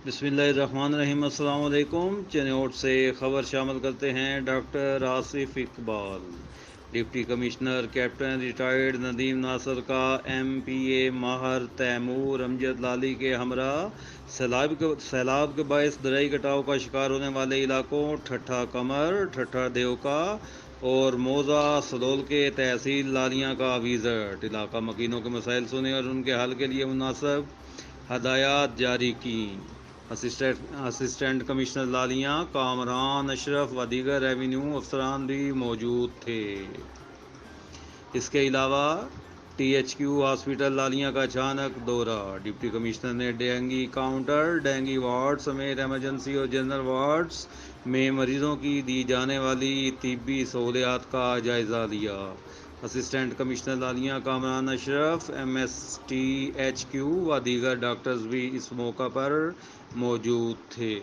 بسم اللہ الرحمن الرحیم۔ السلام علیکم۔ چنوٹ سے خبر شامل کرتے ہیں doctor Asif Iqbal. Deputy commissioner captain retired Nadeem Nasir کا ایم پی اے ماہر تیمور امجد لالی کے ہمراہ سیلاب کے باعث دریا کٹاؤ کا شکار ہونے والے علاقوں ٹھٹھا کمر، ٹھٹھا دیوکا اور موزہ سلول کے تحصیل لالیاں کا وزٹ۔ علاقہ مکینوں کے مسائل سنے اور ان کے حل کے لیے مناسب ہدایات جاری کیں۔ اسسٹنٹ کمشنر لالیاں کامران اشرف و دیگر ریونیو افسران بھی موجود تھے۔ اس کے علاوہ ٹی ایچ کیو ہاسپٹل لالیاں کا اچانک دورہ۔ ڈپٹی کمشنر نے ڈینگی کاؤنٹر، ڈینگی وارڈ سمیت ایمرجنسی اور جنرل وارڈز میں مریضوں کی دی جانے والی طبی سہولیات کا جائزہ لیا۔ Assistant commissioner Laliyan Kamran Ashraf, M S T H Q و دیگر ڈاکٹرز بھی اس موقع پر موجود تھے۔